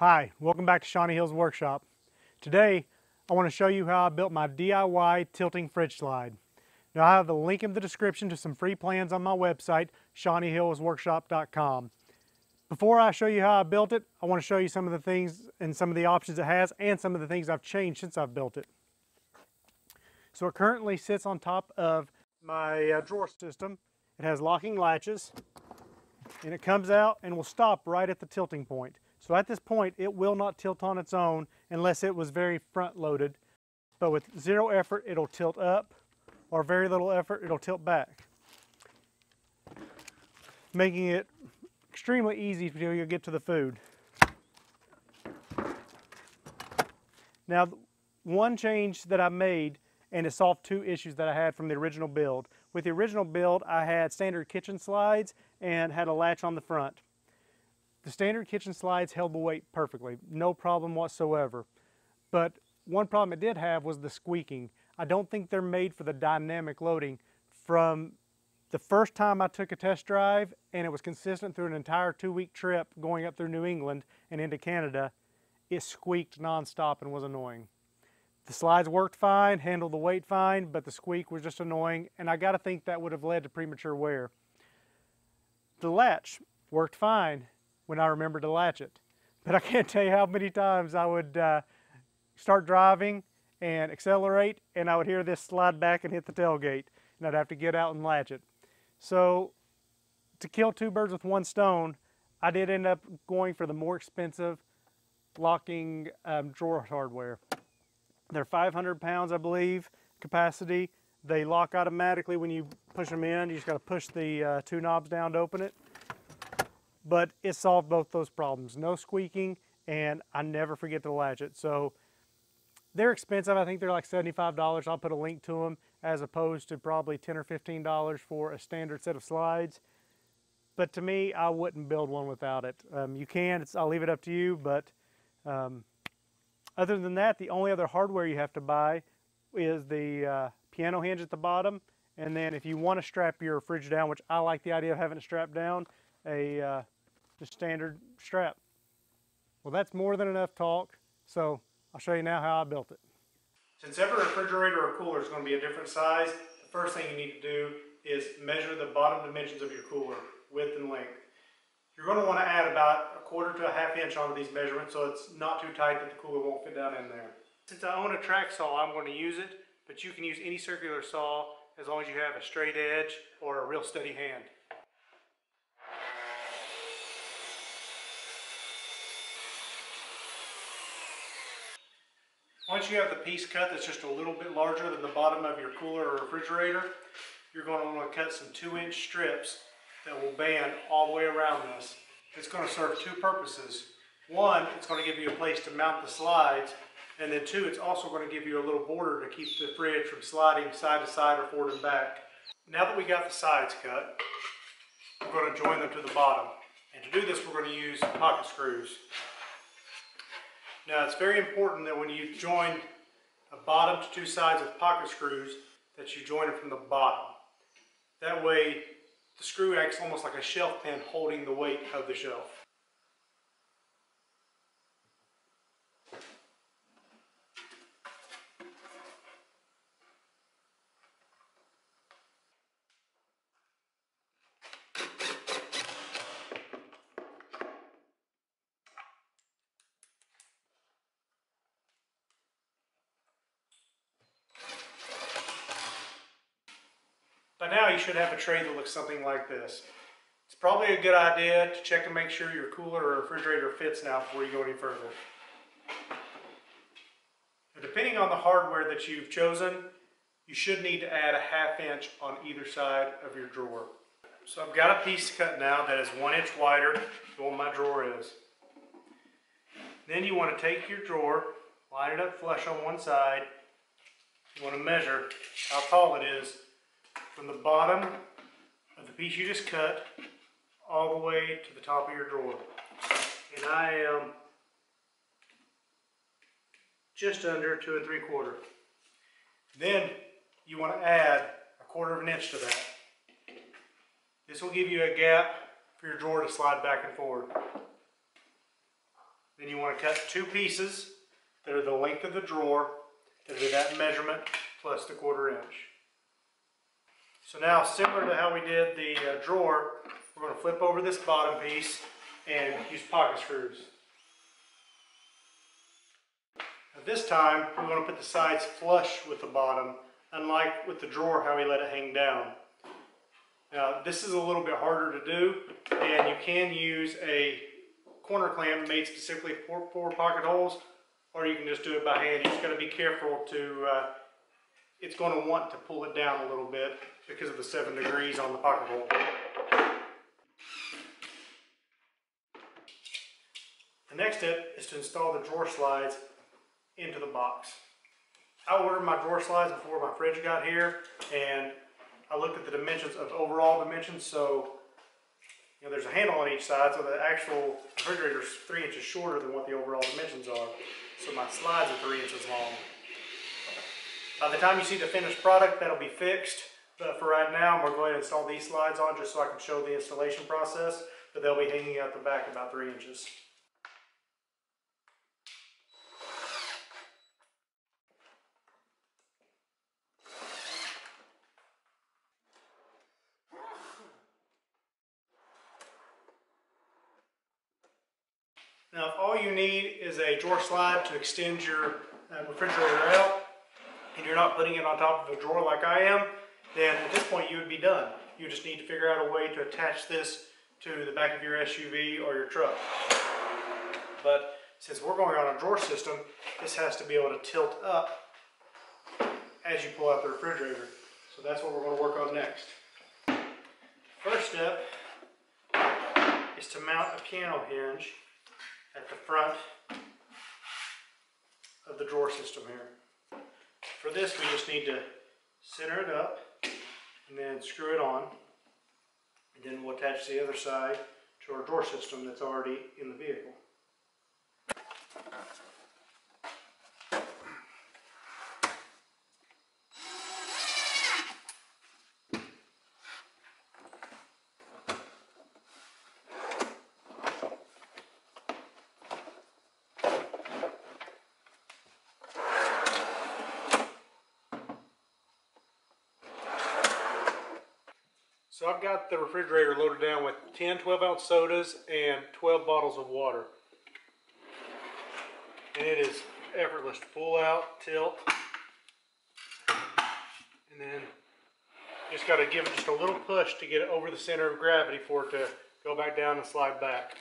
Hi, welcome back to Shawnee Hills Workshop. Today I want to show you how I built my DIY tilting fridge slide. Now I have the link in the description to some free plans on my website, ShawneeHillsWorkshop.com. Before I show you how I built it, I want to show you some of the things and some of the options it has and some of the things I've changed since I've built it. So it currently sits on top of my drawer system. It has locking latches and it comes out and will stop right at the tilting point. So at this point, it will not tilt on its own unless it was very front loaded. But with zero effort, it'll tilt up, or very little effort, it'll tilt back. Making it extremely easy until you get to the food. Now, one change that I made, and it solved two issues that I had from the original build. With the original build, I had standard kitchen slides and had a latch on the front. The standard kitchen slides held the weight perfectly, no problem whatsoever. But one problem it did have was the squeaking. I don't think they're made for the dynamic loading. From the first time I took a test drive, and it was consistent through an entire 2-week trip going up through New England and into Canada, it squeaked nonstop and was annoying. The slides worked fine, handled the weight fine, but the squeak was just annoying, and I gotta think that would have led to premature wear. The latch worked fine when I remembered to latch it. But I can't tell you how many times I would start driving and accelerate, and I would hear this slide back and hit the tailgate, and I'd have to get out and latch it. So to kill two birds with one stone, I did end up going for the more expensive locking drawer hardware. They're 500 pounds, I believe, capacity. They lock automatically when you push them in. You just got to push the two knobs down to open it. But it solved both those problems. No squeaking, and I never forget to latch it. So they're expensive. I think they're like $75. I'll put a link to them, as opposed to probably $10 or $15 for a standard set of slides. But to me, I wouldn't build one without it. You can, I'll leave it up to you, but other than that, the only other hardware you have to buy is the piano hinge at the bottom. And then if you want to strap your fridge down, which I like the idea of having it strapped down, a just standard strap. Well, that's more than enough talk, so I'll show you now how I built it. Since every refrigerator or cooler is going to be a different size, the first thing you need to do is measure the bottom dimensions of your cooler, width and length. You're going to want to add about 1/4 to 1/2 inch onto these measurements so it's not too tight that the cooler won't fit down in there. Since I own a track saw, I'm going to use it, but you can use any circular saw as long as you have a straight edge or a real steady hand. Once you have the piece cut that's just a little bit larger than the bottom of your cooler or refrigerator, you're going to want to cut some 2-inch strips that will band all the way around this. It's going to serve two purposes. One, it's going to give you a place to mount the slides, and then two, it's also going to give you a little border to keep the fridge from sliding side to side or forward and back. Now that we got the sides cut, we're going to join them to the bottom. And to do this, we're going to use pocket screws. Now, it's very important that when you join a bottom to two sides with pocket screws, that you join it from the bottom. That way, the screw acts almost like a shelf pin holding the weight of the shelf. By now you should have a tray that looks something like this. It's probably a good idea to check and make sure your cooler or refrigerator fits now before you go any further. Now, depending on the hardware that you've chosen, you should need to add a 1/2 inch on either side of your drawer. So I've got a piece cut now that is 1 inch wider than what my drawer is. Then you want to take your drawer, line it up flush on one side. You want to measure how tall it is from the bottom of the piece you just cut all the way to the top of your drawer. And I am just under 2 3/4. Then you want to add 1/4 inch to that. This will give you a gap for your drawer to slide back and forward. Then you want to cut 2 pieces that are the length of the drawer, that are that measurement plus the 1/4 inch. So now, similar to how we did the drawer, we're going to flip over this bottom piece and use pocket screws. Now this time, we're going to put the sides flush with the bottom, unlike with the drawer how we let it hang down. Now this is a little bit harder to do, and you can use a corner clamp made specifically for pocket holes, or you can just do it by hand. You just got to be careful to, it's going to want to pull it down a little bit because of the 7 degrees on the pocket hole. The next step is to install the drawer slides into the box. I ordered my drawer slides before my fridge got here, and I looked at the dimensions of overall dimensions, so there's a handle on each side, so the actual refrigerator is 3 inches shorter than what the overall dimensions are. So my slides are 3 inches long. By the time you see the finished product, that'll be fixed. But for right now, I'm going to go ahead and install these slides on just so I can show the installation process. But they'll be hanging out the back about 3 inches. Now, if all you need is a drawer slide to extend your refrigerator out, and you're not putting it on top of a drawer like I am, then at this point you would be done. You just need to figure out a way to attach this to the back of your SUV or your truck. But since we're going on a drawer system, this has to be able to tilt up as you pull out the refrigerator. So that's what we're going to work on next. First step is to mount a piano hinge at the front of the drawer system here. For this, we just need to center it up and then screw it on, and then we'll attach the other side to our drawer system that's already in the vehicle. So I've got the refrigerator loaded down with 10 12-ounce sodas and 12 bottles of water. And it is effortless to pull out, tilt, and then you just got to give it just a little push to get it over the center of gravity for it to go back down and slide back.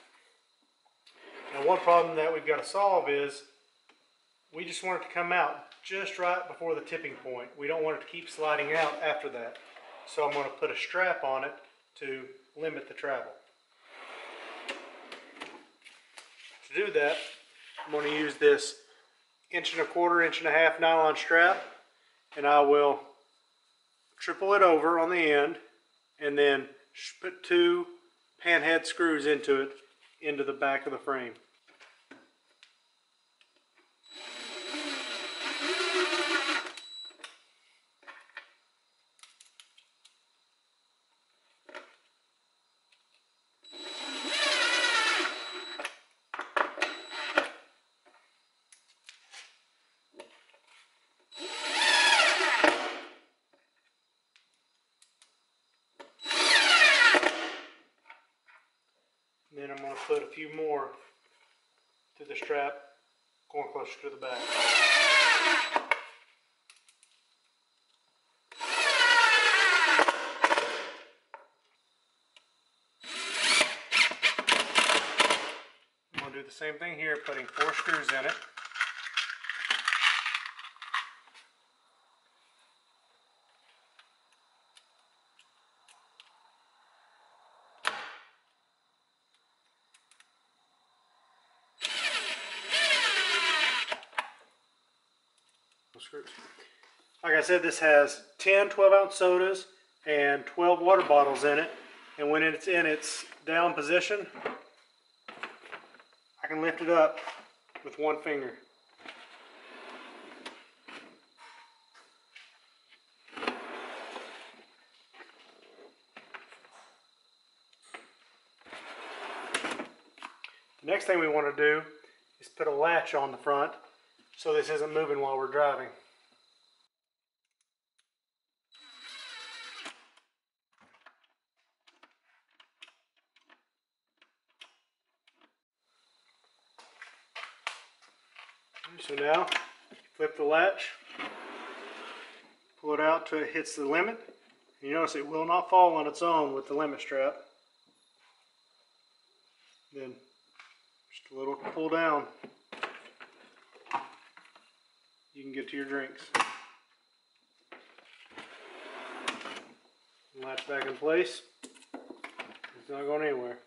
Now one problem that we've got to solve is we just want it to come out just right before the tipping point. We don't want it to keep sliding out after that. So I'm going to put a strap on it to limit the travel. To do that, I'm going to use this 1¼ inch, 1.5 nylon strap, and I will triple it over on the end and then put 2 panhead screws into it, into the back of the frame. Then I'm going to put a few more to the strap, going closer to the back. I'm going to do the same thing here, putting 4 screws in it. Screws. Like I said, this has 10 12-ounce sodas and 12 water bottles in it, and when it's in its down position, I can lift it up with one finger. The next thing we want to do is put a latch on the front so this isn't moving while we're driving. So now, flip the latch, pull it out till it hits the limit. You notice it will not fall on its own with the limit strap. Then just a little pull down, you can get to your drinks. Latch back in place. It's not going anywhere.